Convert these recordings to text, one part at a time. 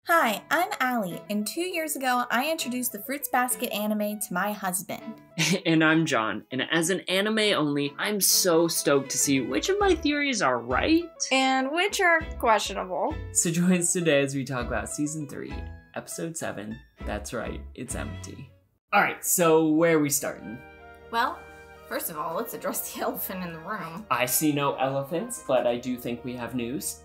Hi, I'm Allie, and 2 years ago, I introduced the Fruits Basket anime to my husband. And I'm John, and as an anime only, I'm so stoked to see which of my theories are right. And which are questionable. So join us today as we talk about Season 3, Episode 7, That's Right, It's Empty. Alright, so where are we starting? Well, first of all, let's address the elephant in the room. I see no elephants, but I do think we have news.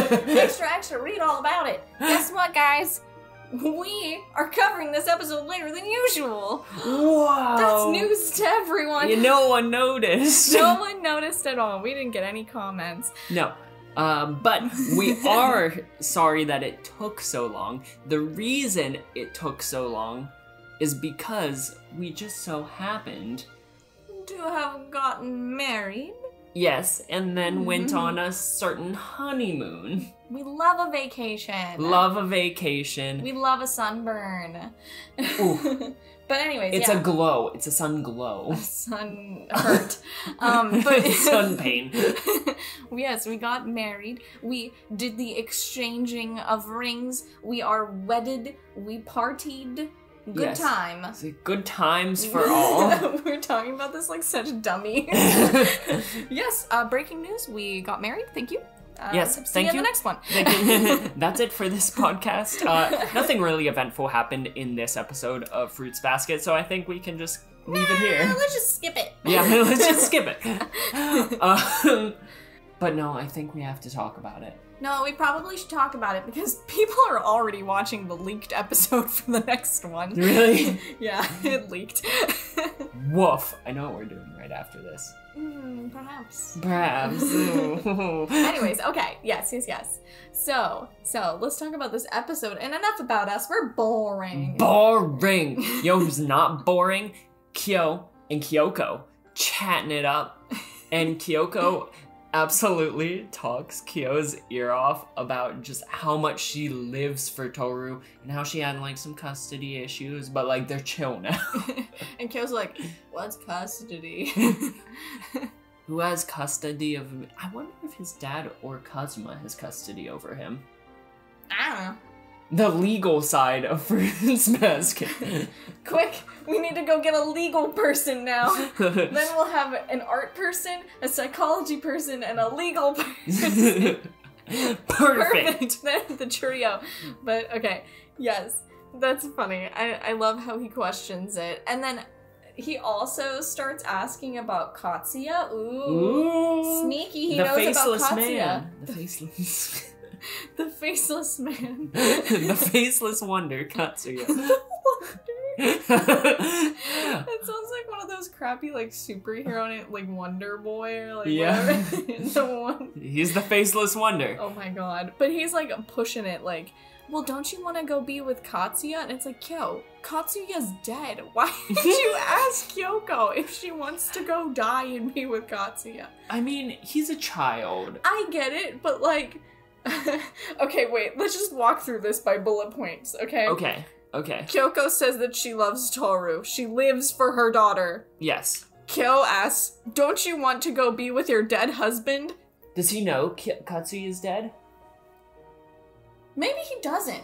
Extra, read all about it. Guess what, guys? We are covering this episode later than usual. Wow! That's news to everyone. No one noticed. No one noticed at all. We didn't get any comments. No. But we are sorry that it took so long. The reason it took so long is because we just so happened to have gotten married. Yes, and then went on a certain honeymoon. We love a vacation. Love a vacation. We love a sunburn. Ooh. But anyways, it's a glow. It's a sun glow. A sun hurt. But sun pain. Yes, we got married. We did the exchanging of rings. We are wedded. We partied. Good times. Good times for all. We're talking about this like such dummies. Yes, breaking news. We got married. Thank you. Yes, see you in the next one. That's it for this podcast. Nothing really eventful happened in this episode of Fruits Basket, so I think we can just leave it here. Let's just skip it. Yeah, let's just skip it. But no, I think we have to talk about it. No, we probably should talk about it because people are already watching the leaked episode for the next one. Really? Yeah, it leaked. Woof. I know what we're doing right after this. Perhaps. Perhaps. Anyways, okay. Yes. So, let's talk about this episode. And enough about us. We're boring. Boring. Yo, who's not boring? Kyo and Kyoko chatting it up. And Kyoko absolutely talks Kyo's ear off about just how much she lives for Tohru and how she had like some custody issues, but like they're chill now. And Kyo's like, what's custody? Who has custody of him? I wonder if his dad or Kazuma has custody over him. I don't know. The legal side of Fruits Basket. Quick, we need to go get a legal person now. Then we'll have an art person, a psychology person, and a legal person. Perfect. Then the trio. But okay, yes, that's funny. I love how he questions it. And then he also starts asking about Katsuya. Ooh. Sneaky, he knows about Katsuya. Man. The faceless The faceless man. The faceless wonder, Katsuya. The wonder. That sounds like one of those crappy like superhero like Wonder Boy or like whatever. The one. He's the faceless wonder. Oh my god. But he's like pushing it like, well, don't you want to go be with Katsuya? And it's like, yo, Katsuya's dead. Why did you ask Kyoko if she wants to go die and be with Katsuya? I mean, he's a child. I get it, but like... Okay, wait, let's just walk through this by bullet points, okay? Okay. Kyoko says that she loves Tohru. She lives for her daughter. Yes. Kyo asks, don't you want to go be with your dead husband? Does he know Katsuya is dead? Maybe he doesn't.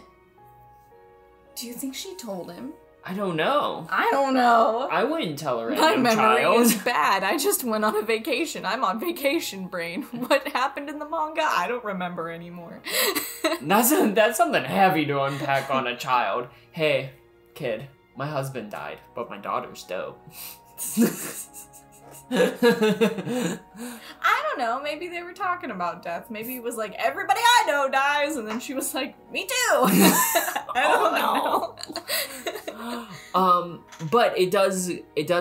Do you think she told him? I don't know. I don't know. I wouldn't tell her. My memory is bad. I just went on a vacation. I'm on vacation brain. What happened in the manga? I don't remember anymore. That's something heavy to unpack on a child. Hey, kid, my husband died, but my daughter's dope. I don't know, maybe they were talking about death. Maybe it was like, everybody I know dies, and then she was like, me too! I don't know. But it does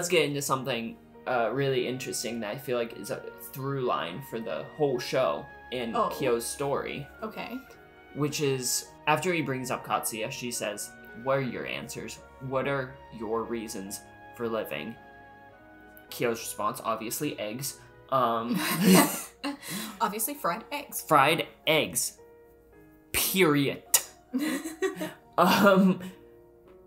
get into something really interesting that I feel like is a through line for the whole show in Kyo's story. Okay. Which is, after he brings up Katsuya, she says, what are your answers? What are your reasons for living? Kyo's response, obviously eggs. Obviously fried eggs. Fried eggs. Period.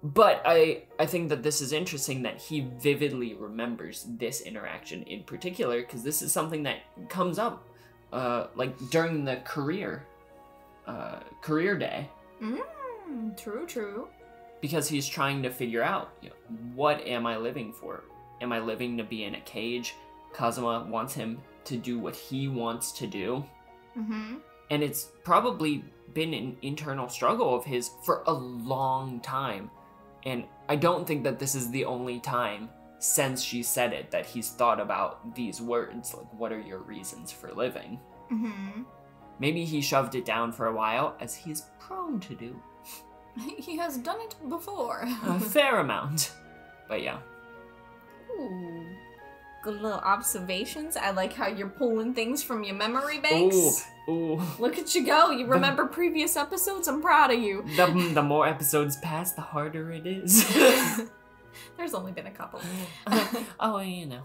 But I think that this is interesting that he vividly remembers this interaction in particular, because this is something that comes up like during the career career day. True. Because he's trying to figure out, what am I living for? Am I living to be in a cage? Kazuma wants him to do what he wants to do. And it's probably been an internal struggle of his for a long time. And I don't think that this is the only time since she said it that he's thought about these words, like, what are your reasons for living? Maybe he shoved it down for a while, as he's prone to do. He has done it before. A fair amount. But yeah. Ooh. Good little observations. I like how you're pulling things from your memory banks. Ooh. Look at you go. You remember previous episodes? I'm proud of you. The more episodes pass, the harder it is. There's only been a couple. Oh, you know.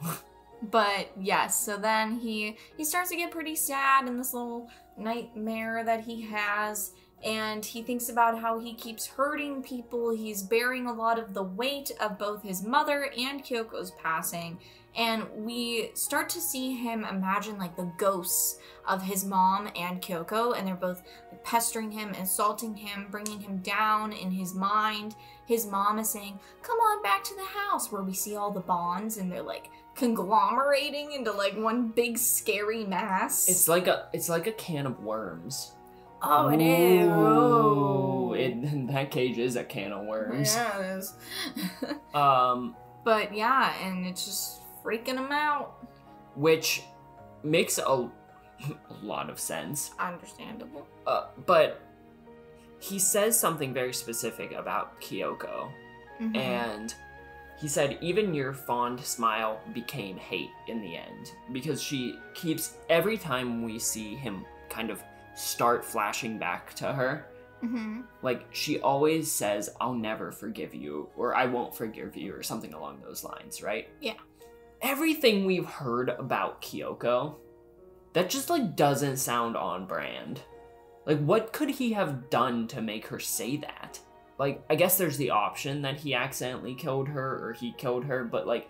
But yes, so then he starts to get pretty sad in this little nightmare that he has, and he thinks about how he keeps hurting people. He's bearing a lot of the weight of both his mother and Kyoko's passing, and we start to see him imagine like the ghosts of his mom and Kyoko, and they're both like, pestering him, insulting him, bringing him down in his mind. His mom is saying, "Come on back to the house," where we see all the bonds, and they're like conglomerating into like one big scary mass. It's like a can of worms. Oh, it is. Ooh. That cage is a can of worms. Yeah, it is. But yeah, and it's just freaking him out. Which makes a lot of sense. Understandable. But he says something very specific about Kyoko. And he said, even your fond smile became hate in the end. Because she keeps, every time we see him kind of start flashing back to her, like, she always says, "I'll never forgive you," or "I won't forgive you," or something along those lines, right? Yeah. Everything we've heard about Kyoko, that just, like, doesn't sound on brand. Like, what could he have done to make her say that? Like, I guess there's the option that he accidentally killed her, or he killed her, but, like,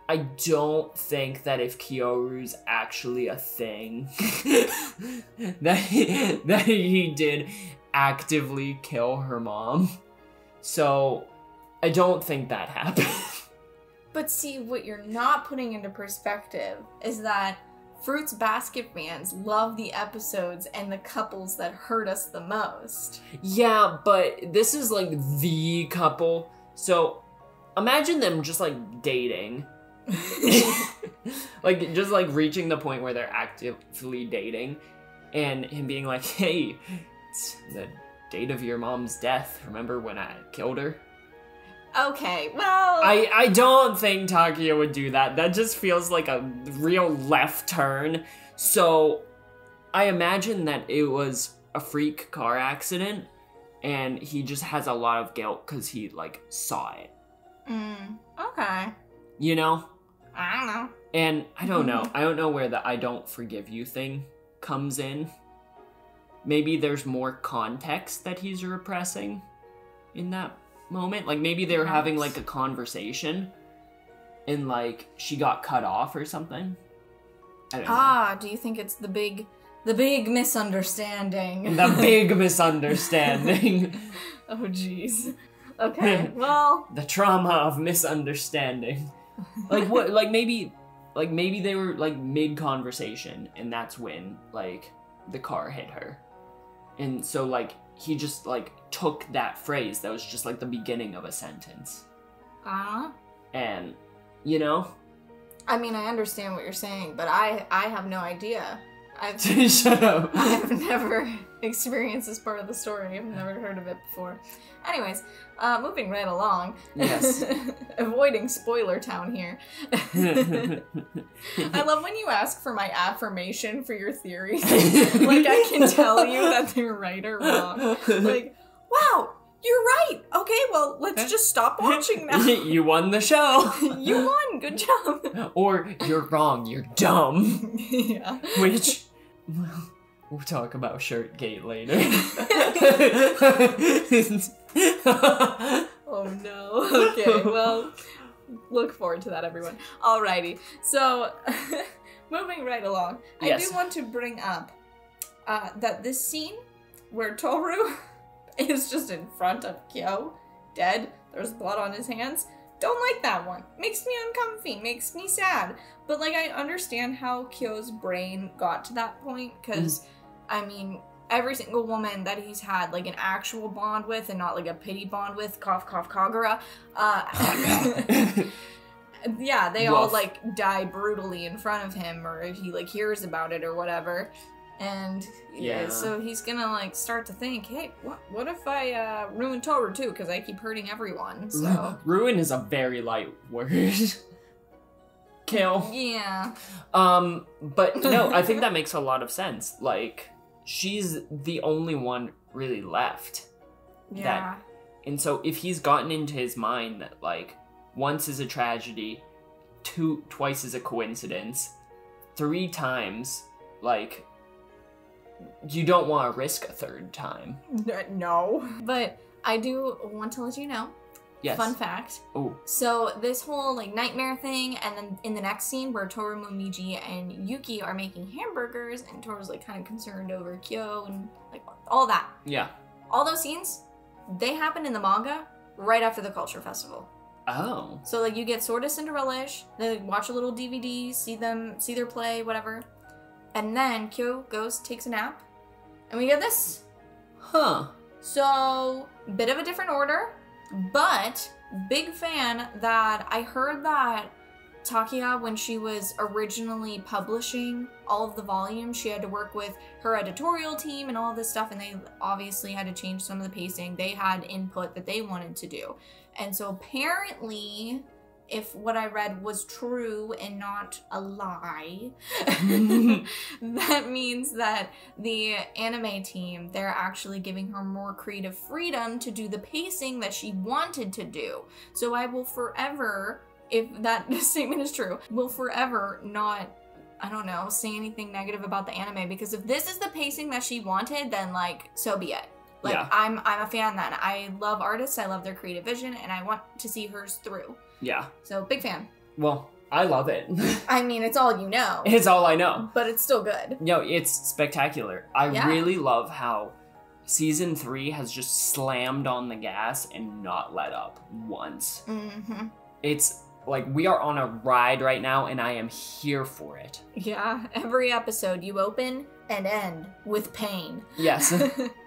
I don't think that if Kyoru's actually a thing, that he did actively kill her mom. So, I don't think that happened. But see, what you're not putting into perspective is that Fruits Basket fans love the episodes and the couples that hurt us the most. Yeah, but this is like the couple. So imagine them just like dating. Like just like reaching the point where they're actively dating and him being like, "Hey, it's the date of your mom's death. Remember when I killed her?" Okay, well... I don't think Takia would do that. That just feels like a real left turn. So, I imagine that it was a freak car accident, and he just has a lot of guilt because he, like, saw it. Okay. You know? I don't know. And I don't know. I don't know where the "I don't forgive you" thing comes in. Maybe there's more context that he's repressing in that moment. Like maybe they were having like a conversation and like she got cut off or something. I don't know. Do you think it's the big misunderstanding? The big misunderstanding. Oh jeez. Okay, well, the trauma of misunderstanding. Like what, like maybe they were like mid conversation and that's when like the car hit her. And so like he just like took that phrase that was just like the beginning of a sentence. And, you know? I mean, I understand what you're saying, but I have no idea. Shut up. I've never experienced this part of the story. I've never heard of it before. Anyways, moving right along. Yes. Avoiding spoiler town here. I love when you ask for my affirmation for your theories. Like, I can tell you that they're right or wrong. Like, wow, you're right. Okay, well, let's just stop watching now. You won the show. You won. Good job. Or, you're wrong. You're dumb. Yeah. Which... We'll talk about Shirtgate later. Oh no. Okay, well, look forward to that, everyone. Alrighty, so, moving right along, Yes. I do want to bring up that this scene where Tohru is just in front of Kyo, dead. There's blood on his hands. Don't like that one. Makes me uncomfy, makes me sad. But, like, I understand how Kyo's brain got to that point, because, I mean, every single woman that he's had, like, an actual bond with and not, like, a pity bond with, cough, cough, Kagura, yeah, they all, like, die brutally in front of him, or if he, like, hears about it or whatever. And so he's gonna, like, start to think, hey, what if I ruin Tohru too? Because I keep hurting everyone, so. Ruin is a very light word. Kill. Yeah. But no, I think that makes a lot of sense. Like, she's the only one really left. Yeah. And so if he's gotten into his mind that, like, once is a tragedy, twice is a coincidence, 3 times, like, you don't want to risk a 3rd time. No. But I do want to let you know. Yes. Fun fact. Oh. So this whole, like, nightmare thing, and then in the next scene where Tohru, Momiji, and Yuki are making hamburgers, and Toru's, like, kind of concerned over Kyo and, like, all that. Yeah. All those scenes, they happen in the manga right after the Culture Festival. Oh. So, like, you get sort of Cinderella-ish, they watch a little DVD, see their play, whatever. And then Kyo goes, takes a nap, and we get this. Huh. So, bit of a different order, but big fan that I heard that Takia, when she was originally publishing all of the volumes, she had to work with her editorial team and all this stuff, and they obviously had to change some of the pacing. They had input that they wanted to do. And so apparently, if what I read was true and not a lie, that means that the anime team, they're actually giving her more creative freedom to do the pacing that she wanted to do. So I will forever, if that statement is true, will forever not, I don't know, say anything negative about the anime, because if this is the pacing that she wanted, then, like, so be it. Like, yeah. I'm a fan then. I love artists, I love their creative vision, and I want to see hers through. Yeah. So, big fan. Well, I love it. I mean, it's all you know. It's all I know. But it's still good. No, it's spectacular. I really love how Season 3 has just slammed on the gas and not let up once. Mm-hmm. It's like we are on a ride right now, and I am here for it. Yeah, every episode you open and end with pain. Yes.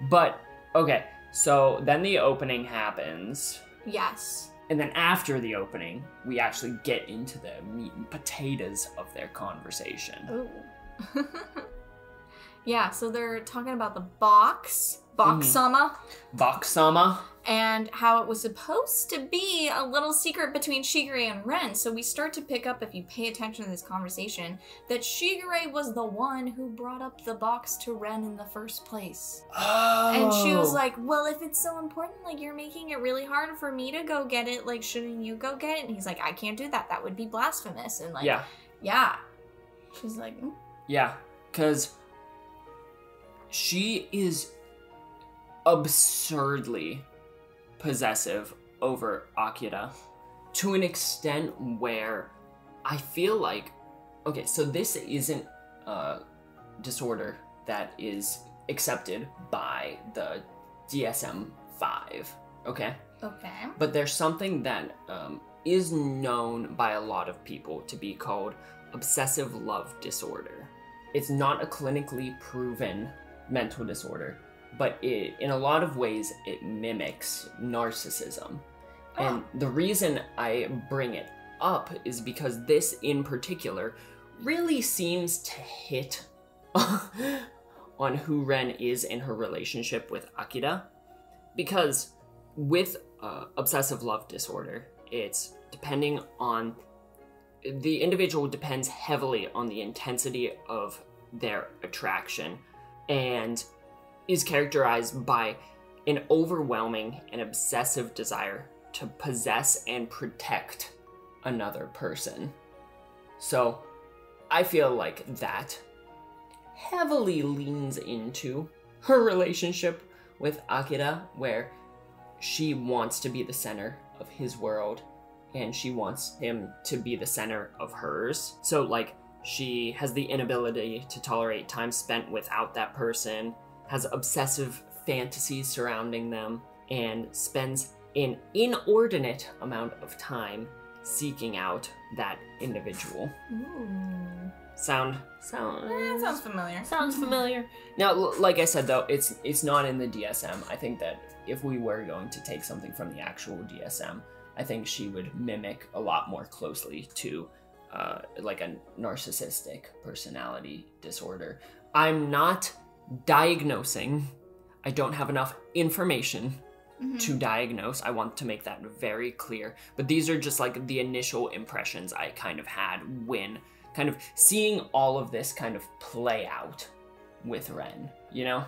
But, okay, so then the opening happens. Yes. And then after the opening, we actually get into the meat and potatoes of their conversation. Ooh. Yeah, so they're talking about the box-sama. Box-sama. And how it was supposed to be a little secret between Shigure and Ren. So we start to pick up, if you pay attention to this conversation, that Shigure was the one who brought up the box to Ren in the first place. Oh. And she was like, well, if it's so important, like, you're making it really hard for me to go get it, like, shouldn't you go get it? And he's like, I can't do that. That would be blasphemous. And, like, yeah. She's like, Yeah, because she is absurdly possessive over Akira to an extent where I feel like, okay, so this isn't a disorder that is accepted by the DSM-5, okay? Okay. But there's something that is known by a lot of people to be called obsessive love disorder. It's not a clinically proven mental disorder, but in a lot of ways, it mimics narcissism. Oh. And the reason I bring it up is because this in particular really seems to hit on who Ren is in her relationship with Akira. Because with obsessive love disorder, it's depending on, the individual depends heavily on the intensity of their attraction and is characterized by an overwhelming and obsessive desire to possess and protect another person. So I feel like that heavily leans into her relationship with Akira, where she wants to be the center of his world and she wants him to be the center of hers. So, like, she has the inability to tolerate time spent without that person, has obsessive fantasies surrounding them and spends an inordinate amount of time seeking out that individual. Ooh. Sounds familiar. Sounds familiar. Now, like I said, though, it's not in the DSM. I think that if we were going to take something from the actual DSM, I think she would mimic a lot more closely to like a narcissistic personality disorder. I'm not diagnosing. I don't have enough information to diagnose. I want to make that very clear. But these are just like the initial impressions I kind of had when kind of seeing all of this kind of play out with Ren, you know?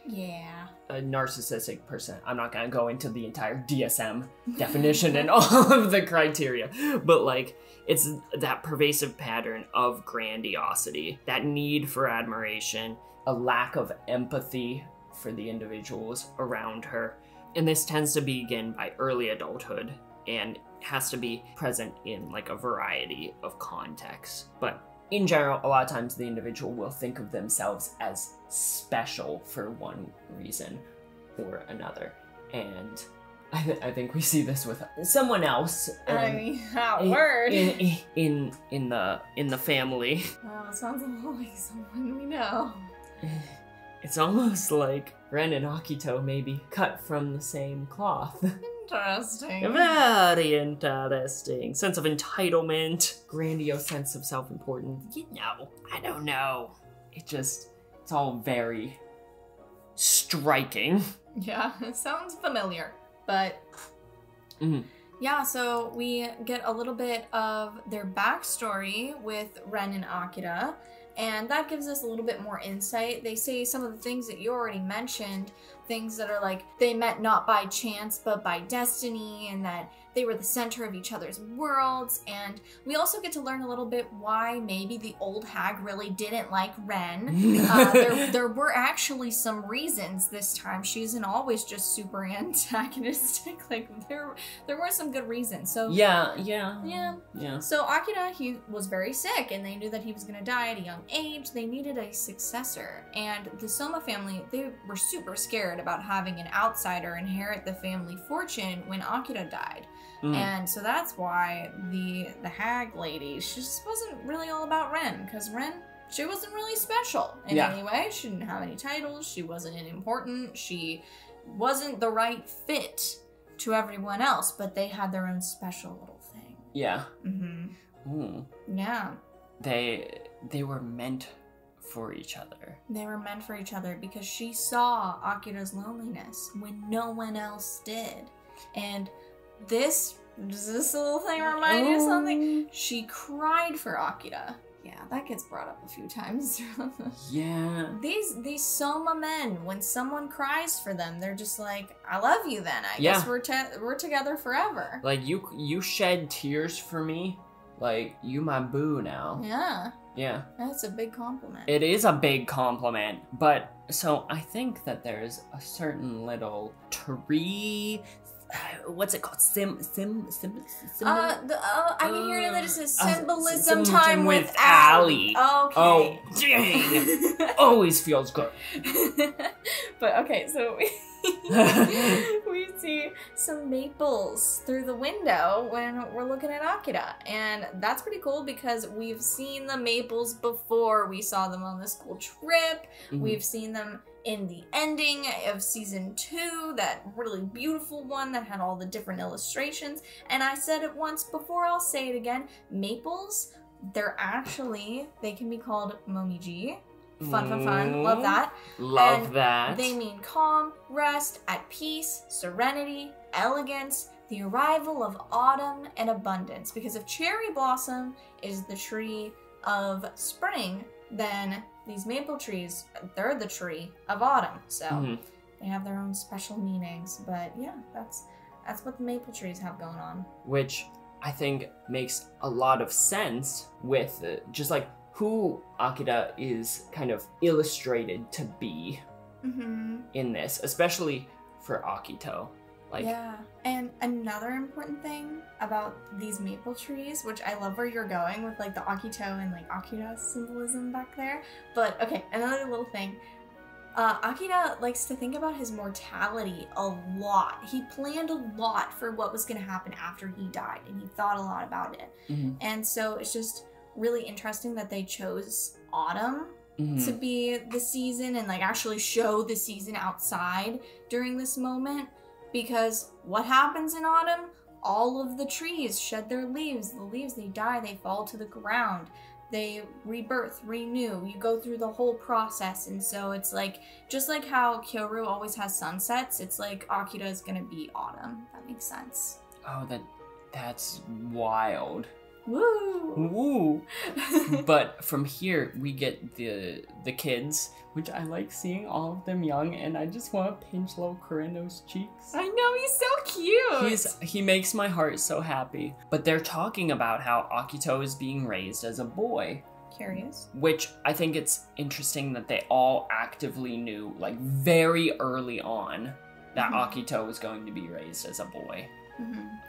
Yeah. A narcissistic person. I'm not gonna go into the entire DSM definition and all of the criteria, but like, it's that pervasive pattern of grandiosity, that need for admiration, a lack of empathy for the individuals around her. And this tends to begin by early adulthood and has to be present in like a variety of contexts. But in general, a lot of times the individual will think of themselves as special for one reason or another. And I think we see this with someone else. I mean, that word. In the family. Oh, it sounds a lot like someone we know. It's almost like Ren and Akito may be cut from the same cloth. Interesting. Very interesting. Sense of entitlement, grandiose sense of self-importance. You know, I don't know. It's all very striking. Yeah, it sounds familiar. But yeah, so we get a little bit of their backstory with Ren and Akira, and that gives us a little bit more insight. They say some of the things that you already mentioned, things that are like they met not by chance but by destiny, and that they were the center of each other's worlds. And we also get to learn a little bit why maybe the old hag really didn't like Ren. There were actually some reasons this time. She isn't always just super antagonistic. Like there were some good reasons. So yeah. So Akira, he was very sick, and they knew that he was gonna die at a young age. They needed a successor, and the Soma family, they were super scared about having an outsider inherit the family fortune when Akira died. And so that's why the hag lady, she just wasn't really all about Ren, because Ren, she wasn't really special in any way. She didn't have any titles, she wasn't important, she wasn't the right fit to everyone else, but they had their own special little thing. Yeah. Yeah. They were meant for each other. They were meant for each other because she saw Akira's loneliness when no one else did. And does this little thing remind you of something? She cried for Akira. Yeah, that gets brought up a few times. Yeah. These Soma men, when someone cries for them, they're just like, I love you then. I guess we're together forever. Like, you shed tears for me. Like, you my boo now. Yeah. Yeah. That's a big compliment. It is a big compliment. But, so, I think that there's a certain little tree... What's it called? I can hear that it says symbolism time time with Allie. Okay. Oh, dang. Always feels good. But okay, so we see some maples through the window when we're looking at Akira, and that's pretty cool because we've seen the maples before. We saw them on the school trip. We've seen them in the ending of season 2, that really beautiful one that had all the different illustrations. And I said it once before, I'll say it again, maples, they can be called momiji. Fun. Love that. Love that. They mean calm, rest, at peace, serenity, elegance, the arrival of autumn, and abundance. Because if cherry blossom is the tree of spring, then these maple trees, they're the tree of autumn. So they have their own special meanings. But yeah, that's what the maple trees have going on. Which I think makes a lot of sense with just like who Akira is kind of illustrated to be in this, especially for Akito. Like, yeah, and another important thing about these maple trees, which I love where you're going with like the Akito and like Akira symbolism back there. But okay, another little thing. Akira likes to think about his mortality a lot. He planned a lot for what was going to happen after he died, and he thought a lot about it. And so it's just really interesting that they chose autumn to be the season and like actually show the season outside during this moment, because what happens in autumn? All of the trees shed their leaves. The leaves, they die, they fall to the ground. They rebirth, renew. You go through the whole process. And so it's like, just like how Tohru always has sunsets, it's like Akira is gonna be autumn. That makes sense. Oh, that's wild. Woo! Woo! But from here, we get the kids, which I like seeing all of them young, and I just want to pinch little Kureno's cheeks. I know, he's so cute! He makes my heart so happy. But they're talking about how Akito is being raised as a boy. Curious. Which I think it's interesting that they all actively knew, like, very early on that Akito was going to be raised as a boy.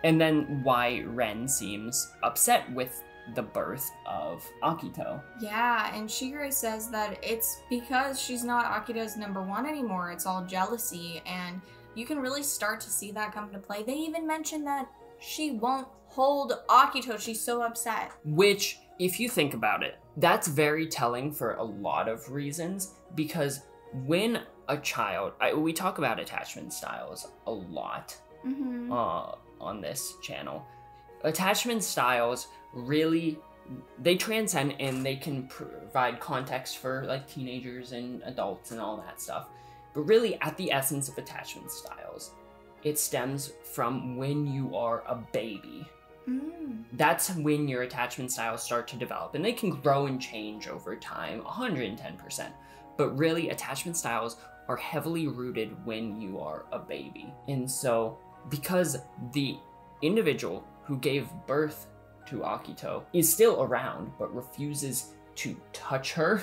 And then why Ren seems upset with the birth of Akito. Yeah, and Shigure says that it's because she's not Akito's #1 anymore. It's all jealousy, and you can really start to see that come into play. They even mentioned that she won't hold Akito. She's so upset. Which, if you think about it, that's very telling for a lot of reasons, because when a child... we talk about attachment styles a lot. On this channel. Attachment styles really, they transcend and they can provide context for like teenagers and adults and all that stuff. But really, at the essence of attachment styles, it stems from when you are a baby. That's when your attachment styles start to develop, and they can grow and change over time, 110%. But really, attachment styles are heavily rooted when you are a baby. And so, because the individual who gave birth to Akito is still around but refuses to touch her,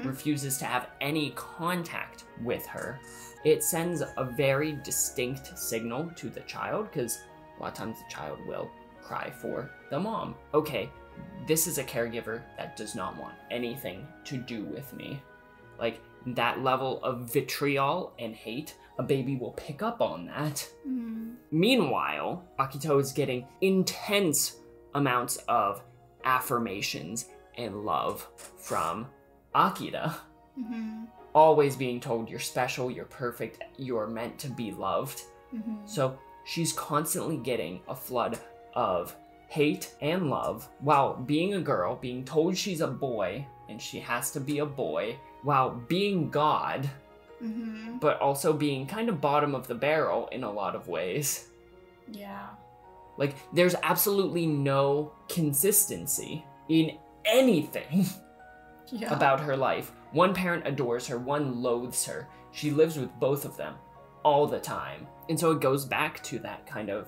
refuses to have any contact with her, it sends a very distinct signal to the child, because a lot of times the child will cry for the mom. Okay, this is a caregiver that does not want anything to do with me. Like, that level of vitriol and hate, a baby will pick up on that. Meanwhile, Akito is getting intense amounts of affirmations and love from Akira. Always being told you're special, you're perfect, you're meant to be loved. So she's constantly getting a flood of hate and love while being a girl, being told she's a boy and she has to be a boy, while being God, but also being kind of bottom of the barrel in a lot of ways. Yeah. Like, there's absolutely no consistency in anything about her life. One parent adores her, one loathes her. She lives with both of them all the time. And so it goes back to that kind of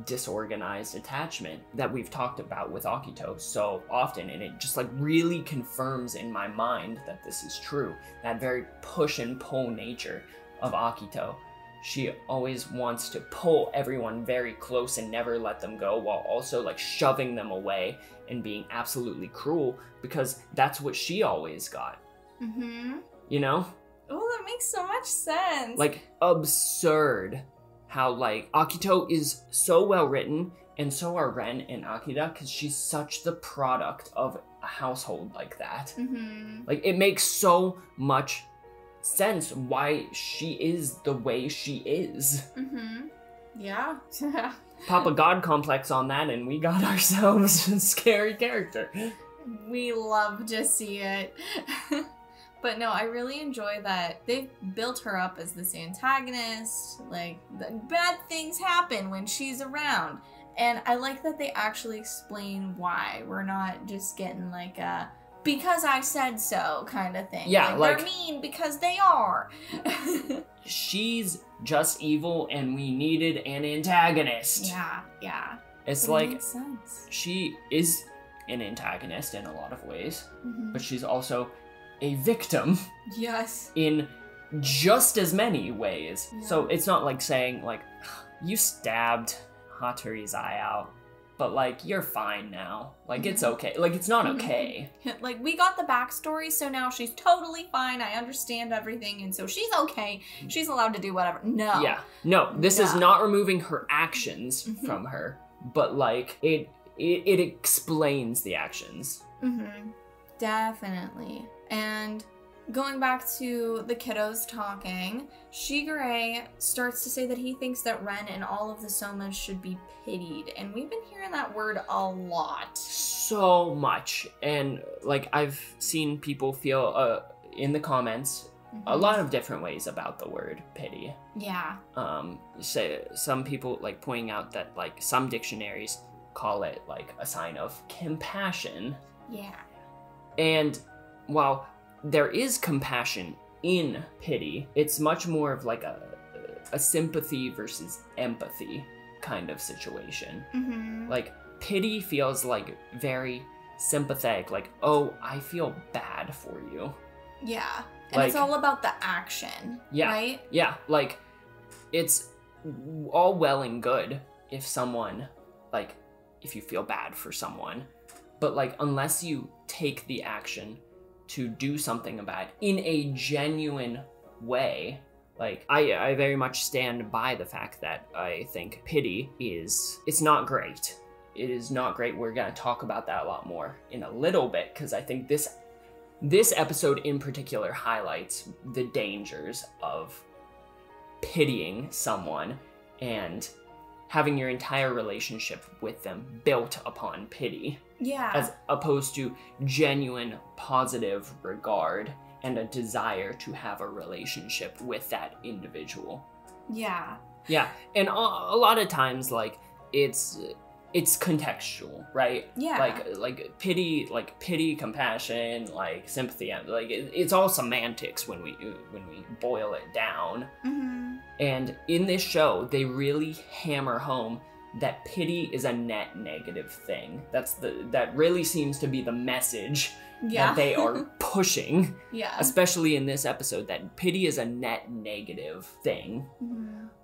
disorganized attachment that we've talked about with Akito so often, and it just like really confirms in my mind that this is true. That very push and pull nature of Akito. She always wants to pull everyone very close and never let them go, while also like shoving them away and being absolutely cruel, because that's what she always got. You know? Oh, that makes so much sense. Like, absurd how, like, Akito is so well written, and so are Ren and Akira, because she's such the product of a household like that. Like, it makes so much sense why she is the way she is. Yeah. Pop a god complex on that, and we got ourselves a scary character. We love to see it. But no, I really enjoy that they've built her up as this antagonist. Like, bad things happen when she's around. And I like that they actually explain why. We're not just getting like a because I said so kind of thing. Yeah, like they're mean because they are. She's just evil and we needed an antagonist. Yeah. It's like, makes sense. She is an antagonist in a lot of ways, but she's also a victim. Yes. In just as many ways. Yeah. So it's not like saying, like, you stabbed Hatori's eye out. but like, you're fine now. Like, it's okay. Like, it's not okay. Like, we got the backstory, so now she's totally fine. I understand everything, and so she's okay. She's allowed to do whatever. No. Yeah. No, this is not removing her actions from her, but like, it explains the actions. Definitely. And going back to the kiddos talking, Shigure starts to say that he thinks that Ren and all of the Somas should be pitied. And we've been hearing that word a lot. So much. And like, I've seen people feel in the comments a lot of different ways about the word pity. Yeah. Say some people like pointing out that like some dictionaries call it like a sign of compassion. Yeah. And while there is compassion in pity, it's much more of like a sympathy versus empathy kind of situation. Like, pity feels like very sympathetic, like, oh, I feel bad for you. Yeah. And Like, it's all about the action, right? Yeah, like, it's all well and good if someone, like, if you feel bad for someone, but like, unless you take the action to do something about it in a genuine way, like, I very much stand by the fact that I think pity it's not great. It is not great. We're gonna talk about that a lot more in a little bit, because I think this episode in particular highlights the dangers of pitying someone and having your entire relationship with them built upon pity. Yeah. As opposed to genuine positive regard and a desire to have a relationship with that individual. Yeah. Yeah, and a lot of times, like, it's contextual, right? Yeah. Like pity, compassion, like sympathy, like it's all semantics when we boil it down. And in this show, they really hammer home that pity is a net negative thing. That really seems to be the message that they are pushing. Yeah. Especially in this episode, that pity is a net negative thing.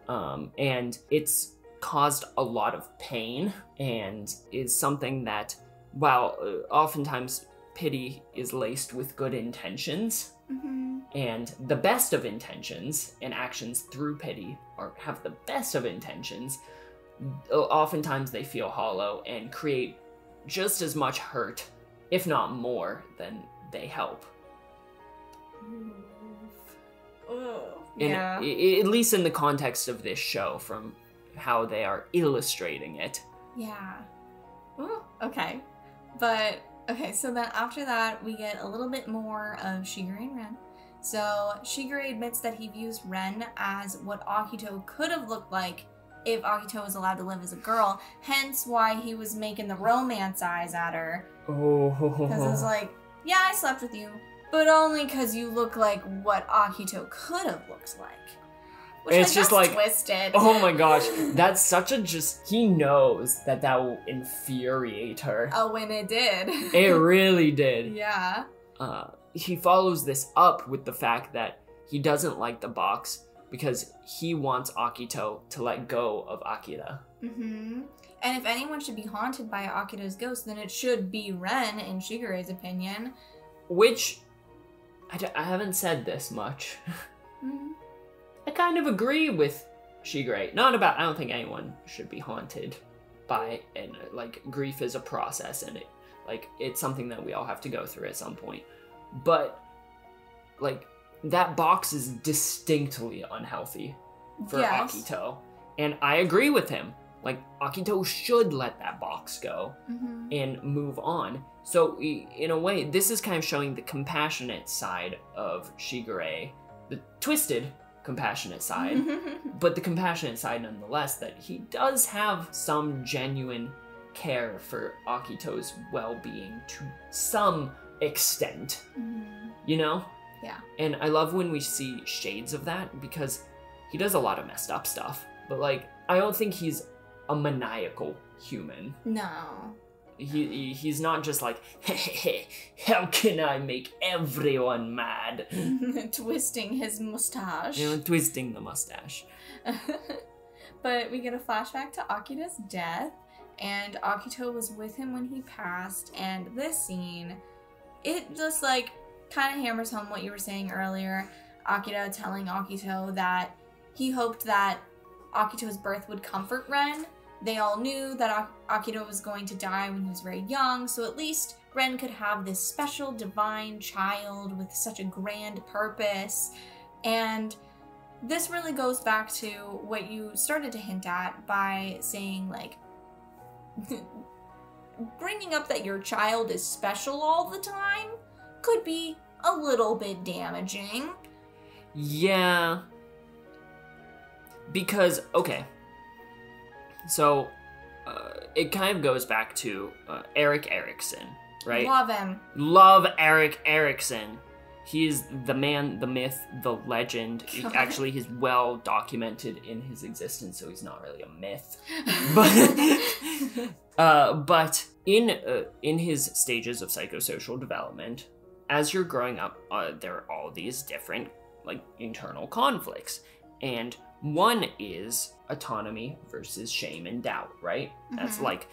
And it's caused a lot of pain, and is something that, while oftentimes pity is laced with good intentions, and the best of intentions and actions through pity have the best of intentions, oftentimes they feel hollow and create just as much hurt, if not more, than they help. And at least in the context of this show, from how they are illustrating it. Yeah. Ooh, okay. But, okay, so then after that, we get a little bit more of Shigure and Ren. So, Shigure admits that he views Ren as what Akito could have looked like if Akito was allowed to live as a girl, hence why he was making the romance eyes at her. Because it was like, yeah, I slept with you, but only because you look like what Akito could have looked like. Which, it's just like, twisted. Oh my gosh, that's such a he knows that will infuriate her. Oh, and it did. It really did. Yeah. He follows this up with the fact that he doesn't like the box because he wants Akito to let go of Akira. And if anyone should be haunted by Akito's ghost, then it should be Ren, in Shigure's opinion. Which, I haven't said this much. I kind of agree with Shigure. I don't think anyone should be haunted by, and like, grief is a process, and it's something that we all have to go through at some point. But, like, that box is distinctly unhealthy for Akito. And I agree with him. Like, Akito should let that box go and move on. So, in a way, this is kind of showing the compassionate side of Shigure, the twisted compassionate side, but the compassionate side nonetheless, that he does have some genuine care for Akito's well-being to some extent, you know? Yeah. And I love when we see shades of that, because he does a lot of messed up stuff, but like, I don't think he's a maniacal human. No. He's not just like, how can I make everyone mad? Twisting his mustache. You know, twisting the mustache. But we get a flashback to Akira's death, and Akito was with him when he passed, and this scene, it just like kind of hammers home what you were saying earlier. Akira telling Akito that he hoped that Akito's birth would comfort Ren. They all knew that Akito was going to die when he was very young, so at least Ren could have this special divine child with such a grand purpose. And this really goes back to what you started to hint at by saying, like, bringing up that your child is special all the time could be a little bit damaging. Yeah. Because, okay. So, it kind of goes back to Eric Erickson, right? Love him. Love Eric Erickson. He is the man, the myth, the legend. Actually, he's well documented in his existence, so he's not really a myth. But in his stages of psychosocial development, as you're growing up, there are all these different like internal conflicts, and one is autonomy versus shame and doubt, right? That's like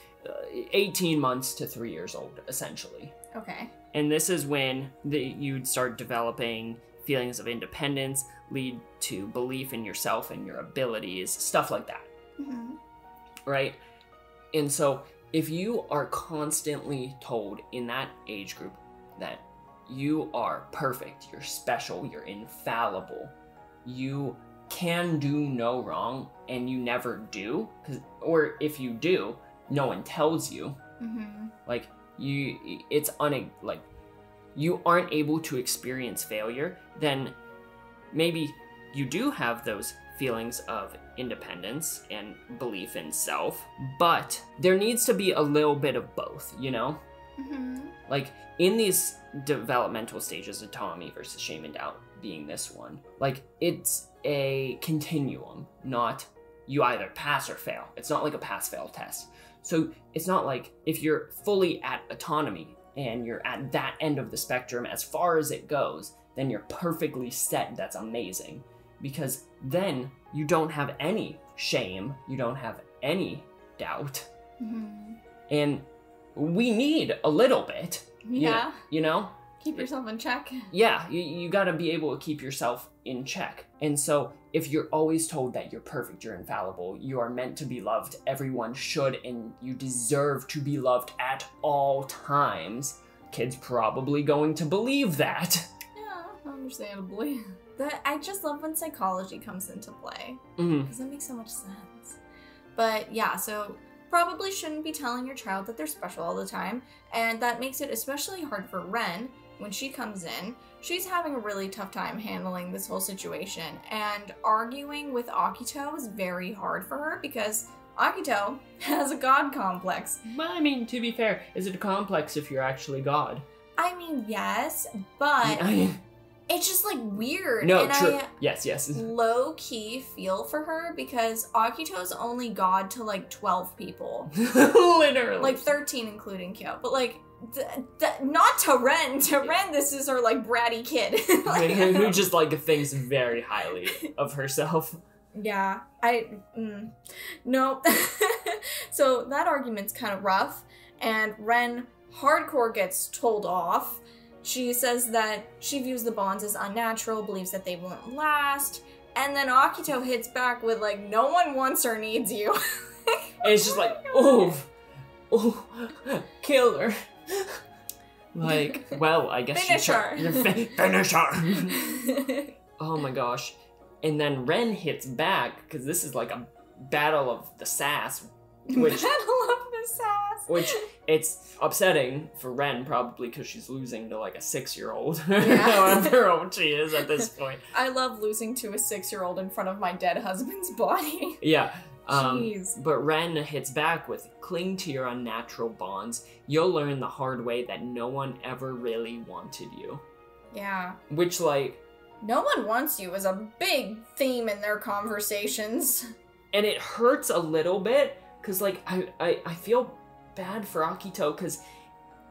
18 months to 3 years old, essentially. Okay. And this is when you'd start developing feelings of independence, lead to belief in yourself and your abilities, stuff like that. Right? And so if you are constantly told in that age group that you are perfect, you're special, you're infallible, you can do no wrong, and you never do, or if you do, no one tells you, like, you aren't able to experience failure, then maybe you do have those feelings of independence and belief in self, but there needs to be a little bit of both, you know? Like, in these developmental stages, autonomy versus shame and doubt being this one, like, it's a continuum, not you either pass or fail. It's not like a pass-fail test. So it's not like if you're fully at autonomy and you're at that end of the spectrum as far as it goes, then you're perfectly set. That's amazing. Because then you don't have any shame, you don't have any doubt. And we need a little bit. Yeah. You know? Keep yourself in check. Yeah, you gotta be able to keep yourself in check. And so if you're always told that you're perfect, you're infallible, you are meant to be loved, everyone should, and you deserve to be loved at all times, kids probably going to believe that. Yeah, understandably. I just love when psychology comes into play. Because that makes so much sense. But yeah, so probably shouldn't be telling your child that they're special all the time, and that makes it especially hard for Ren when she comes in. She's having a really tough time handling this whole situation, and arguing with Akito is very hard for her because Akito has a god complex. Well, I mean, to be fair, is it a complex if you're actually God? I mean, yes, but it's just like weird. No, and true. I Yes. low-key feel for her because Akito's only god to like 12 people. Literally. Like 13 including Kyo. But like, not to Ren. To Ren, this is her like bratty kid. Like, who just like thinks very highly of herself. Yeah, no. So that argument's kind of rough, and Ren hardcore gets told off. She says that she views the bonds as unnatural, believes that they won't last, and then Akito hits back with like, no one wants or needs you. And it's just like, oh, kill her. Like, well, I guess finish her. Finish her. Oh my gosh. And then Ren hits back, because this is like a battle of the sass. Which, Battle of the sass. Which, it's upsetting for Ren, probably because she's losing to like a 6-year-old. Yeah. However old she is at this point. I love losing to a 6-year-old in front of my dead husband's body. Yeah. Jeez. But Ren hits back with, cling to your unnatural bonds. You'll learn the hard way that no one ever really wanted you. Yeah. Which, like... no one wants you is a big theme in their conversations. And it hurts a little bit, because, like, I feel bad for Akito, because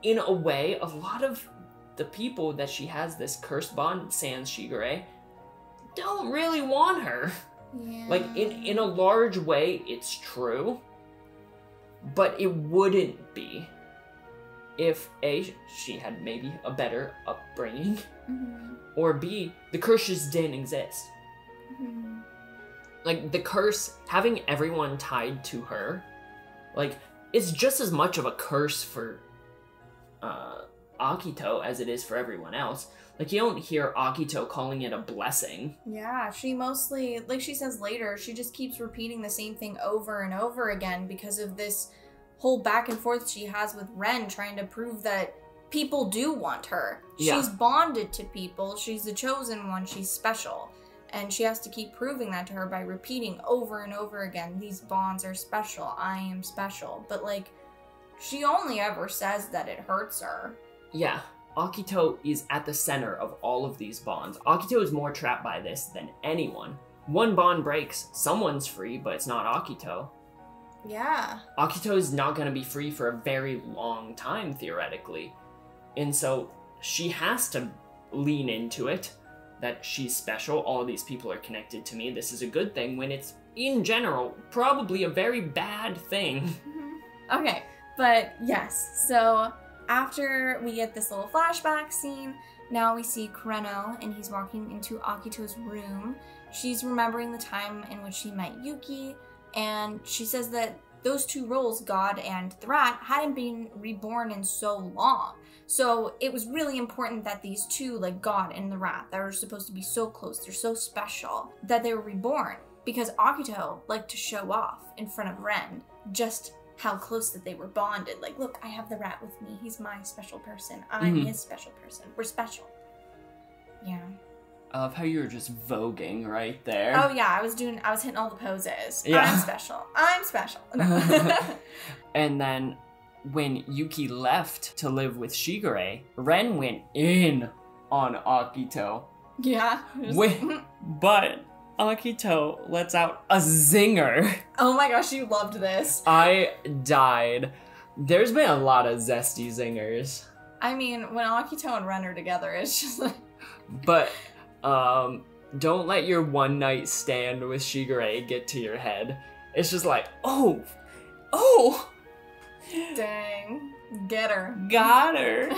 in a way, a lot of the people that she has this cursed bond, sans Shigure, don't really want her. Yeah. Like, in a large way, it's true. But it wouldn't be if A, she had maybe a better upbringing, or B, the curse just didn't exist. Like, the curse, having everyone tied to her, like, it's just as much of a curse for Akito as it is for everyone else. Like, you don't hear Akito calling it a blessing. Yeah, she mostly, like she says later, she just keeps repeating the same thing over and over again because of this whole back and forth she has with Ren, trying to prove that people do want her. Yeah. She's bonded to people, she's the chosen one, she's special. And she has to keep proving that to her by repeating over and over again, these bonds are special, I am special. But, like, she only ever says that it hurts her. Yeah, Akito is at the center of all of these bonds. Akito is more trapped by this than anyone. One bond breaks, someone's free, but it's not Akito. Yeah. Akito is not going to be free for a very long time, theoretically. And so she has to lean into it, that she's special, all of these people are connected to me, this is a good thing, when it's, in general, probably a very bad thing. Okay, but yes, so after we get this little flashback scene, now we see Kureno, and he's walking into Akito's room. She's remembering the time in which she met Yuki, and she says that those two roles, God and the rat, hadn't been reborn in so long. So it was really important that these two, like God and the rat, that are supposed to be so close, they're so special, that they were reborn. Because Akito liked to show off in front of Ren just how close that they were bonded. Like, look, I have the rat with me. He's my special person. I'm his special person. We're special. Yeah. I love how you were just voguing right there. Oh yeah, I was hitting all the poses. Yeah. I'm special. I'm special. And then when Yuki left to live with Shigure, Ren went in on Akito. Yeah. But Akito lets out a zinger. Oh my gosh, you loved this. I died. There's been a lot of zesty zingers. I mean, when Akito and Ren are together, it's just like... But, don't let your one night stand with Shigure get to your head. It's just like, oh! Dang. Get her. Got her.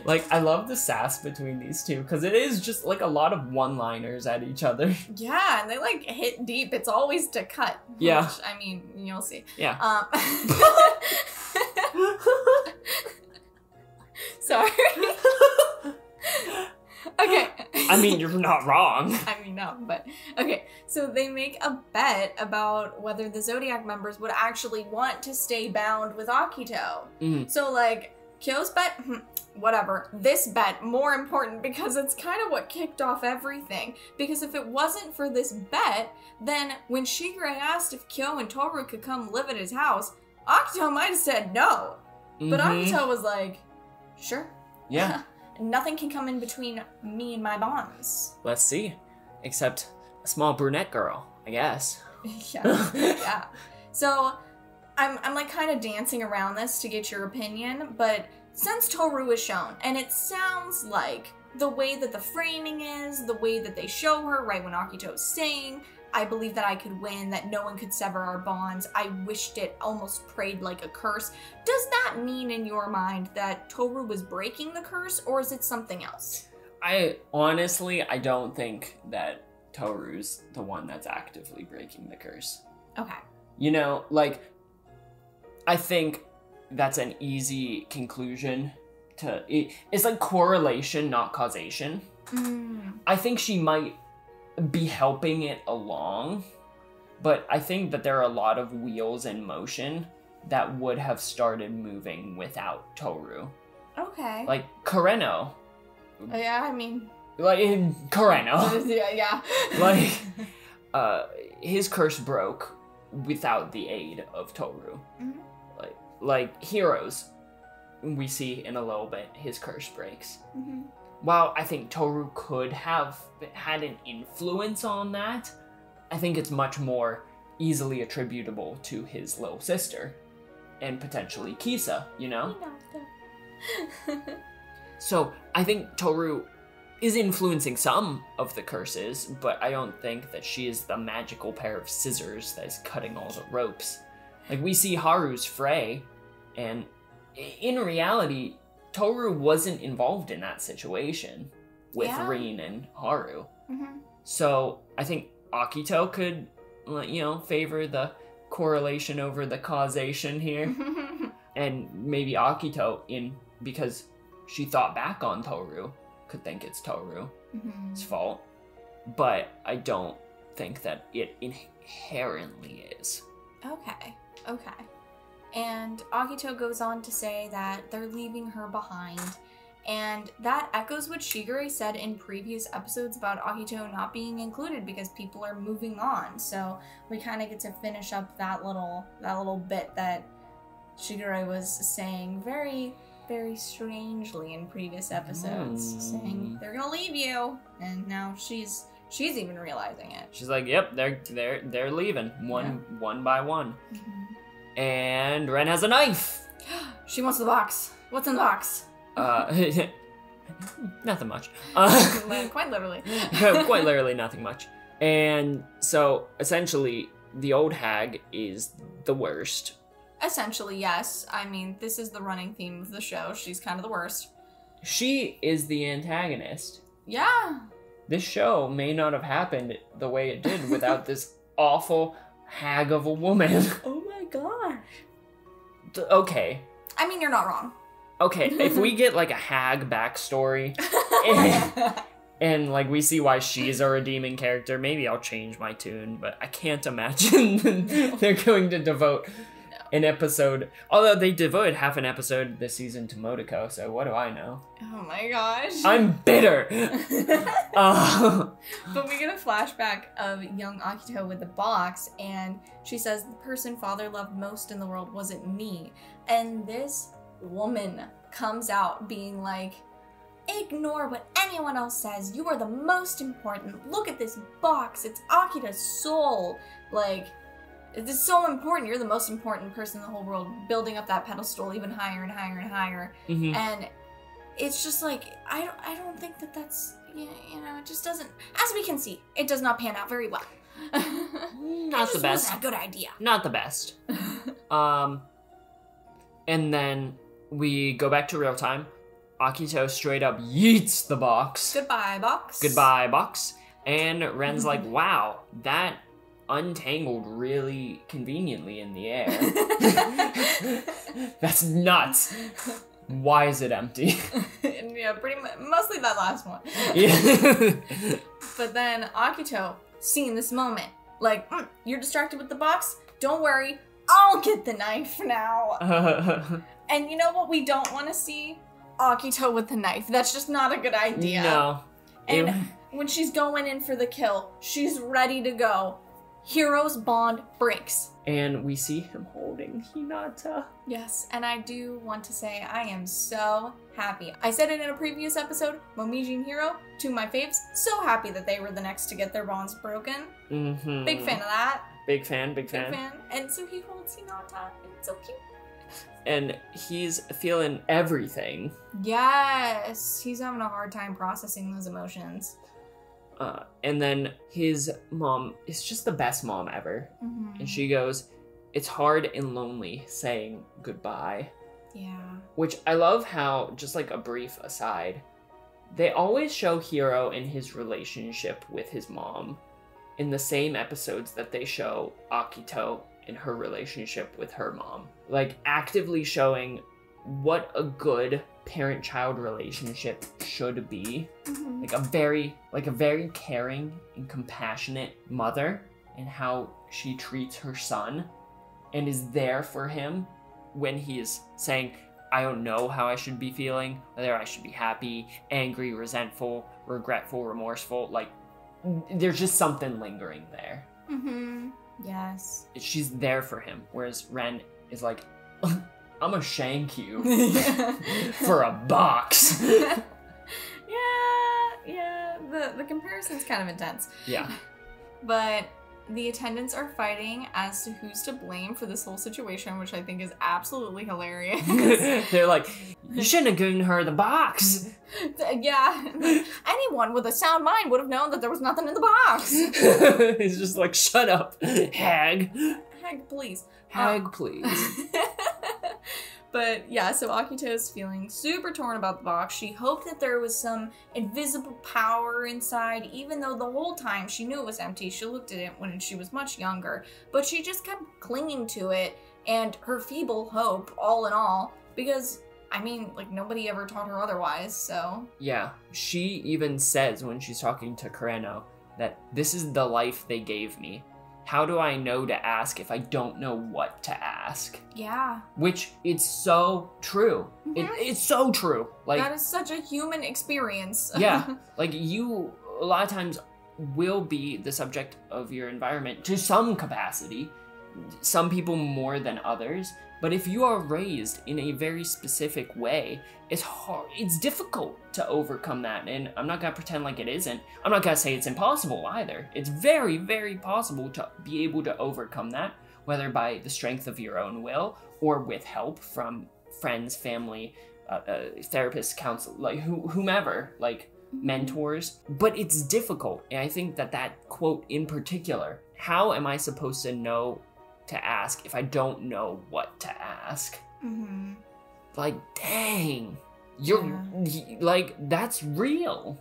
Like, I love the sass between these two, because it is just, like, a lot of one-liners at each other. Yeah, and they, like, hit deep. It's always to cut. Yeah. Which, I mean, you'll see. Yeah. Sorry. Okay. I mean, you're not wrong. I mean, no, but... Okay, so they make a bet about whether the Zodiac members would actually want to stay bound with Akito. So, like, Kyo's bet, whatever. This bet, more important, because it's kind of what kicked off everything. Because if it wasn't for this bet, then when Shigure asked if Kyo and Tohru could come live at his house, Akito might have said no. But Akito was like, sure. Yeah. Nothing can come in between me and my bonds. Let's see. Except a small brunette girl, I guess. Yeah. So, I'm like kind of dancing around this to get your opinion, but since Tohru is shown, and it sounds like the way that the framing is, the way that they show her right when Akito is saying, I believe that I could win, that no one could sever our bonds, I wished it, almost prayed like a curse. Does that mean in your mind that Tohru was breaking the curse, or is it something else? I don't think that Tohru's the one that's actively breaking the curse. Okay. You know, like, I think that's an easy conclusion to... It's like correlation, not causation. I think she might be helping it along, but I think that there are a lot of wheels in motion that would have started moving without Tohru. Okay. Like, Kureno. Yeah, I mean... Like, Kureno. yeah. Like, his curse broke without the aid of Tohru. Like Heroes, we see in a little bit, his curse breaks. While I think Tohru could have had an influence on that, I think it's much more easily attributable to his little sister. And potentially Kisa, you know? So, I think Tohru is influencing some of the curses, but I don't think that she is the magical pair of scissors that is cutting all the ropes. I Like, we see Haru's fray, and in reality, Tohru wasn't involved in that situation with Rin and Haru. Mm-hmm. So I think Akito could, favor the correlation over the causation here. And maybe Akito, because she thought back on Tohru, could think it's Tohru's fault. But I don't think that it inherently is. Okay. And Akito goes on to say that they're leaving her behind. And that echoes what Shigure said in previous episodes about Akito not being included because people are moving on. So we kind of get to finish up that little bit that Shigure was saying very, very strangely in previous episodes, saying they're gonna leave you, and now she's even realizing it. She's like, "Yep, they're leaving one by one." Mm-hmm. And Ren has a knife. She wants the box. What's in the box? Nothing much. Quite literally. Quite literally nothing much. And so, essentially, the old hag is the worst. Essentially, yes. I mean, this is the running theme of the show. She's kind of the worst. She is the antagonist. Yeah. This show may not have happened the way it did without this awful hag of a woman. Oh my gosh. Okay. I mean, you're not wrong. Okay, if we get, like, a hag backstory, and, like, we see why she's a redeeming character, maybe I'll change my tune, but I can't imagine they're going to devote an episode, although they devoted half an episode this season to Modoko, so what do I know? Oh my gosh. I'm bitter! But we get a flashback of young Akito with the box, and she says, the person father loved most in the world wasn't me. And this woman comes out being like, ignore what anyone else says. You are the most important. Look at this box. It's Akito's soul. Like, it's so important. You're the most important person in the whole world. Building up that pedestal even higher and higher and higher. Mm-hmm. And it's just like, I don't think that's, it just doesn't, as we can see, it does not pan out very well. Not the best. Wasn't a good idea. Not the best. And then we go back to real time. Akito straight up yeets the box. Goodbye, box. Goodbye, box. And Ren's like, wow, that untangled really conveniently in the air. That's nuts. Why is it empty? Yeah, pretty much, mostly that last one. Yeah. But then Akito, seeing this moment, like, you're distracted with the box? Don't worry, I'll get the knife now. And you know what we don't want to see? Akito with the knife. That's just not a good idea. No. And when she's going in for the kill, she's ready to go. Hero's bond breaks. And we see him holding Hinata. Yes, and I do want to say I am so happy. I said it in a previous episode, Momiji and Hiro, two of my faves, so happy that they were the next to get their bonds broken. Mm-hmm. Big fan of that. Big fan. Big fan. And so he holds Hinata, and it's so cute. And he's feeling everything. Yes, he's having a hard time processing those emotions. And then his mom is just the best mom ever. Mm-hmm. And she goes, it's hard and lonely saying goodbye. Yeah. Which I love how, just like a brief aside, they always show Hiro and his relationship with his mom in the same episodes that they show Akito and her relationship with her mom. Like, actively showing what a good parent-child relationship should be. Mm-hmm. Like a very caring and compassionate mother, and how she treats her son and is there for him when he is saying, I don't know how I should be feeling, whether I should be happy, angry, resentful, regretful, remorseful. Like, there's just something lingering there. Mm-hmm. Yes. She's there for him, whereas Ren is like, I'm gonna shank you for a box. Yeah, the comparison's kind of intense. Yeah. But the attendants are fighting as to who's to blame for this whole situation, which I think is absolutely hilarious. They're like, you shouldn't have given her the box. Yeah. Anyone with a sound mind would have known that there was nothing in the box. He's just like, shut up, hag. Hag, please. Hag, please. But yeah, so Akito is feeling super torn about the box. She hoped that there was some invisible power inside, even though the whole time she knew it was empty. She looked at it when she was much younger, but she just kept clinging to it and her feeble hope, all in all, because, I mean, like, nobody ever taught her otherwise, so... Yeah, she even says when she's talking to Kureno that this is the life they gave me. How do I know to ask if I don't know what to ask? Yeah. Which, it's so true. It's so true. Like, that is such a human experience. Yeah, like you, a lot of times, will be the subject of your environment to some capacity. Some people more than others. But if you are raised in a very specific way, it's hard, it's difficult to overcome that. And I'm not gonna pretend like it isn't. I'm not gonna say it's impossible either. It's very, very possible to be able to overcome that, whether by the strength of your own will or with help from friends, family, therapists, counsel, like whomever, like mentors. But it's difficult. And I think that quote in particular, how am I supposed to know to ask if I don't know what to ask? Like, dang, like, that's real.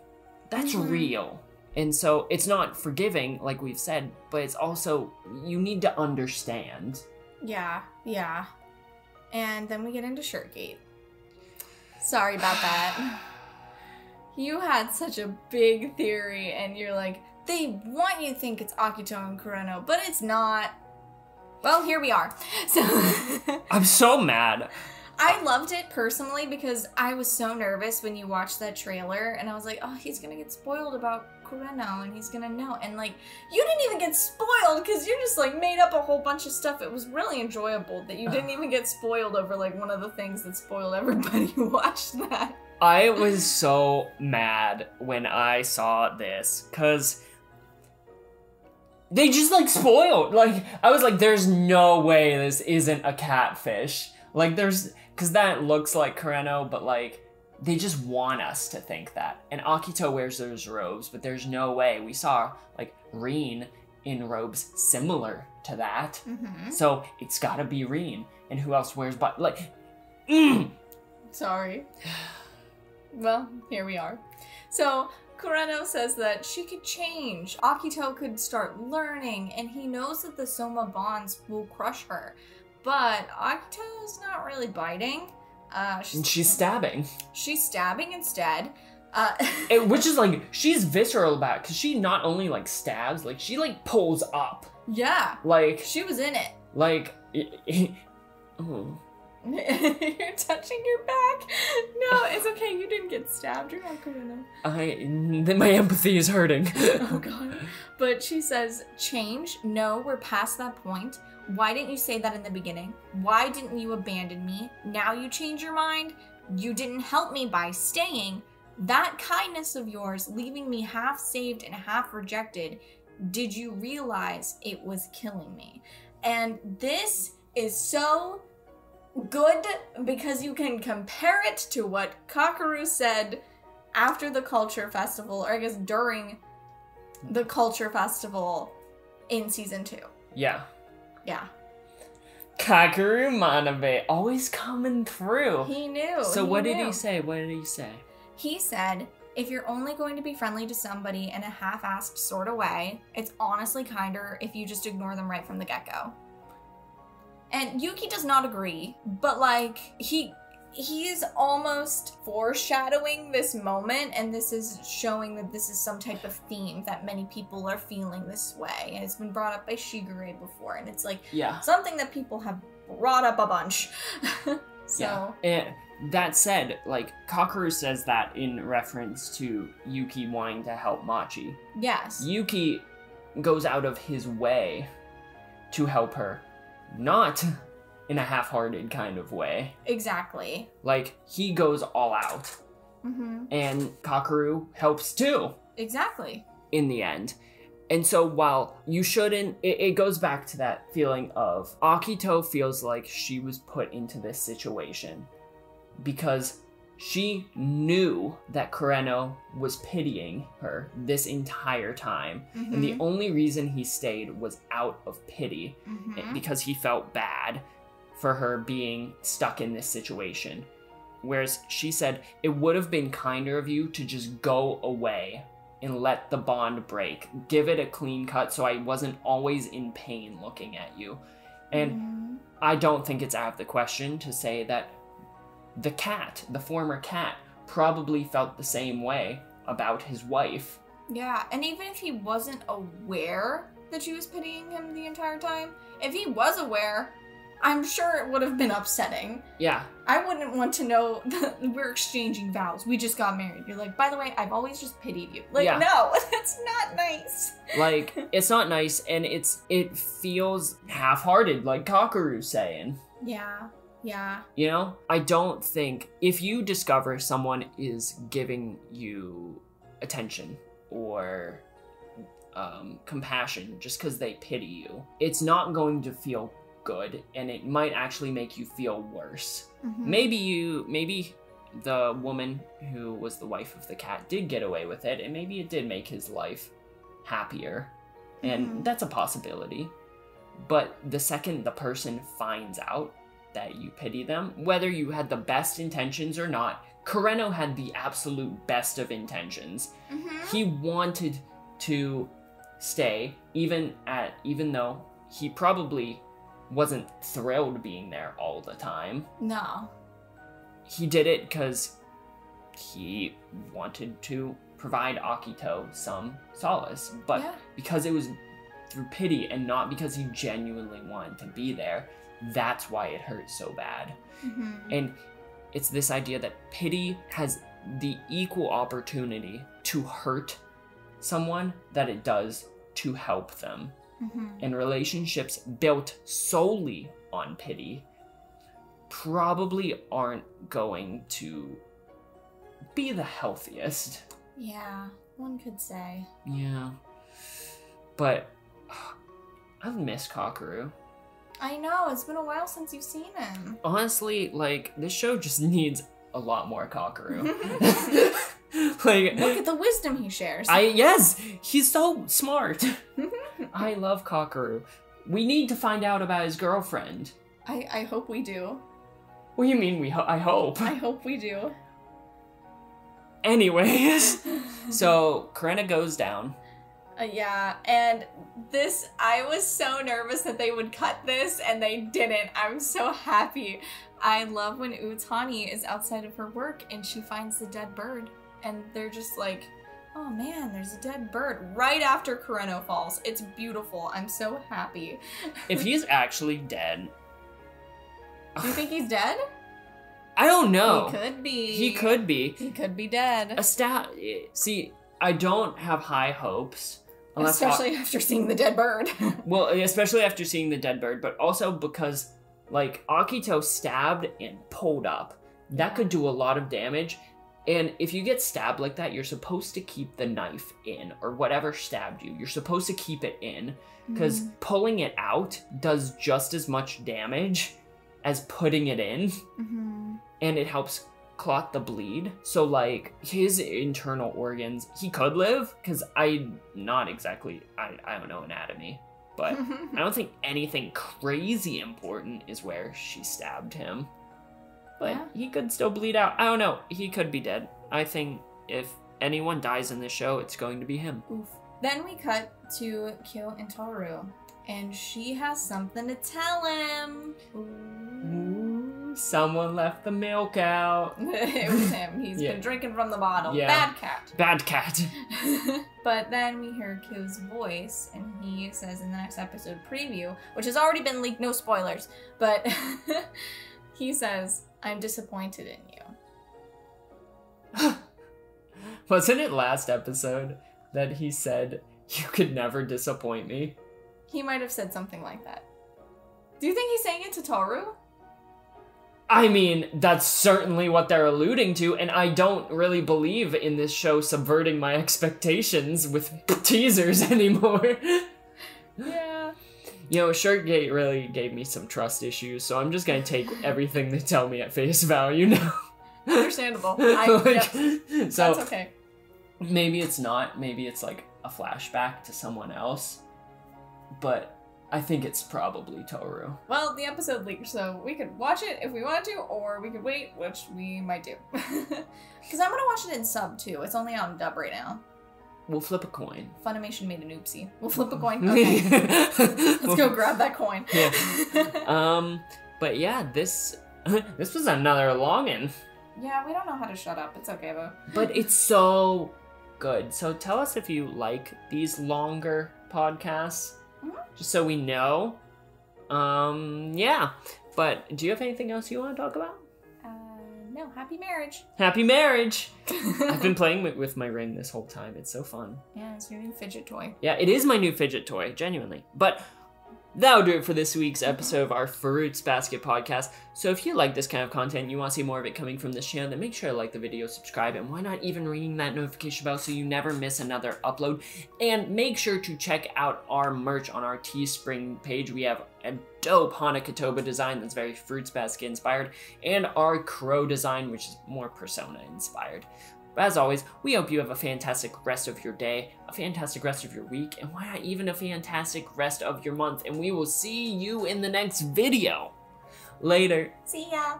That's real. And so it's not forgiving, like we've said, but it's also, you need to understand. Yeah. And then we get into Shirtgate. Sorry about that. You had such a big theory, and you're like, they want you to think it's Akito and Kureno, but it's not. Well, here we are. So I'm so mad. I loved it personally because I was so nervous when you watched that trailer, and I was like, oh, he's gonna get spoiled about Kureno, and he's gonna know. And like, you didn't even get spoiled because you just like made up a whole bunch of stuff. It was really enjoyable that you didn't even get spoiled over like one of the things that spoiled everybody who watched that. I was so mad when I saw this because they just, like, spoiled. Like, I was like, there's no way this isn't a catfish. Like, because that looks like Kureno, but, like, they just want us to think that. And Akito wears those robes, but there's no way. We saw, like, Ren in robes similar to that. So, it's gotta be Ren. And who else wears, but, like, Sorry. Well, here we are. So, Kureno says that she could change. Akito could start learning, and he knows that the Soma bonds will crush her. But Akito is not really biting. She's stabbing. She's stabbing instead. Which is like, she's visceral about it, because she not only like stabs, like she like pulls up. Yeah. Like. She was in it. Like. Oh. You're touching your back. No, it's okay. You didn't get stabbed. You're not Kureno. My empathy is hurting. Oh god. But she says, change? No, we're past that point. Why didn't you say that in the beginning? Why didn't you abandon me? Now you change your mind? You didn't help me by staying. That kindness of yours, leaving me half saved and half rejected, did you realize it was killing me? And this is so good because you can compare it to what Kakeru said after the culture festival, or I guess during the culture festival in season 2. Yeah. Yeah. Kakeru Manabe always coming through. He knew. So what did he say? What did he say? He said, if you're only going to be friendly to somebody in a half-assed sort of way, it's honestly kinder if you just ignore them right from the get-go. And Yuki does not agree, but like, he is almost foreshadowing this moment, and this is showing that this is some type of theme that many people are feeling this way. And it's been brought up by Shigure before, and it's like something that people have brought up a bunch. So and that said, like, Kakeru says that in reference to Yuki wanting to help Machi. Yes. Yuki goes out of his way to help her. Not in a half-hearted kind of way. Exactly. Like, he goes all out. And Kakeru helps too. Exactly. In the end. And so while you shouldn't, it goes back to that feeling of Akito feels like she was put into this situation because she knew that Kureno was pitying her this entire time. Mm-hmm. And the only reason he stayed was out of pity, Mm-hmm. because he felt bad for her being stuck in this situation. Whereas she said, it would have been kinder of you to just go away and let the bond break. Give it a clean cut so I wasn't always in pain looking at you. And I don't think it's out of the question to say that the cat, the former cat, probably felt the same way about his wife. Yeah, and even if he wasn't aware that she was pitying him the entire time, if he was aware, I'm sure it would have been upsetting. Yeah. I wouldn't want to know that we're exchanging vows. We just got married. You're like, by the way, I've always just pitied you. Like, Yeah. no, that's not nice. Like, it's not nice, and it feels half-hearted, like Kakeru's saying. Yeah, yeah. You know? I don't think, if you discover someone is giving you attention or compassion just because they pity you, it's not going to feel good, and it might actually make you feel worse. Mm-hmm. Maybe the woman who was the wife of the cat did get away with it, and maybe it did make his life happier, and Mhm. that's a possibility. But the second the person finds out that you pity them, whether you had the best intentions or not, Kureno had the absolute best of intentions. Mm-hmm. He wanted to stay, even though he probably wasn't thrilled being there all the time. No. He did it because he wanted to provide Akito some solace, but Yeah. because it was through pity and not because he genuinely wanted to be there, that's why it hurt so bad. Mm-hmm. And it's this idea that pity has the equal opportunity to hurt someone that it does to help them. Mm-hmm. And relationships built solely on pity probably aren't going to be the healthiest. Yeah, one could say. Yeah. But I miss Kakeru. I know, it's been a while since you've seen him. Honestly, like, this show just needs a lot more Kakeru. Like, Look at the wisdom he shares. yes, he's so smart. I love Kakeru. We need to find out about his girlfriend. I hope we do. What do you mean I hope? I hope we do. Anyways, so Kureno goes down. Yeah, and this, I was so nervous that they would cut this, and they didn't. I'm so happy. I love when Utani is outside of her work, and she finds the dead bird, and they're just like, oh man, there's a dead bird right after Kureno falls. It's beautiful. I'm so happy. If he's actually dead... Do you think he's dead? I don't know. He could be. He could be. He could be dead. See, I don't have high hopes. Especially after seeing the dead bird. Well, especially after seeing the dead bird, but also because, like, Akito stabbed and pulled up. That could do a lot of damage. And if you get stabbed like that, you're supposed to keep the knife in, or whatever stabbed you. You're supposed to keep it in, because pulling it out does just as much damage as putting it in. Mm-hmm. And it helps clot the bleed. So, like, his internal organs, he could live, because I'm not exactly, I don't know anatomy, but I don't think anything crazy important is where she stabbed him. But Yeah. he could still bleed out. I don't know. He could be dead. I think if anyone dies in this show, it's going to be him. Oof. Then we cut to Kyo and Tohru, and she has something to tell him. Ooh, someone left the milk out. It was him. He's Yeah. been drinking from the bottle. Yeah. Bad cat. Bad cat. But then we hear Kyo's voice, and he says in the next episode preview, which has already been leaked, no spoilers, but he says, I'm disappointed in you. Wasn't it last episode that he said, you could never disappoint me? He might have said something like that. Do you think he's saying it to Tohru? I mean, that's certainly what they're alluding to, and I don't really believe in this show subverting my expectations with teasers anymore. Yeah. You know, Shirtgate really gave me some trust issues, so I'm just gonna take everything they tell me at face value now. Understandable. So That's okay. maybe it's not. Maybe it's like a flashback to someone else. But I think it's probably Tohru. Well, the episode leaked, so we could watch it if we wanted to, or we could wait, which we might do. Because I'm gonna watch it in sub too. It's only on dub right now. We'll flip a coin. Funimation made an oopsie. We'll flip a coin. Okay. Let's go grab that coin. Yeah. But yeah, this was another longin'. Yeah, we don't know how to shut up. It's okay though. But it's so good. So tell us if you like these longer podcasts. Just so we know. Yeah. But do you have anything else you want to talk about? No, happy marriage. Happy marriage! I've been playing with my ring this whole time. It's so fun. Yeah, it's your new fidget toy. Yeah, it is my new fidget toy, genuinely. But that'll do it for this week's episode of our Fruits Basket podcast. So if you like this kind of content and you want to see more of it coming from this channel, then make sure to like the video, subscribe, and why not even ring that notification bell so you never miss another upload. And make sure to check out our merch on our Teespring page. We have a dope Hanakatoba design that's very Fruits Basket inspired, and our crow design, which is more Persona inspired. But as always, we hope you have a fantastic rest of your day, a fantastic rest of your week, and why not even a fantastic rest of your month. And we will see you in the next video. Later. See ya.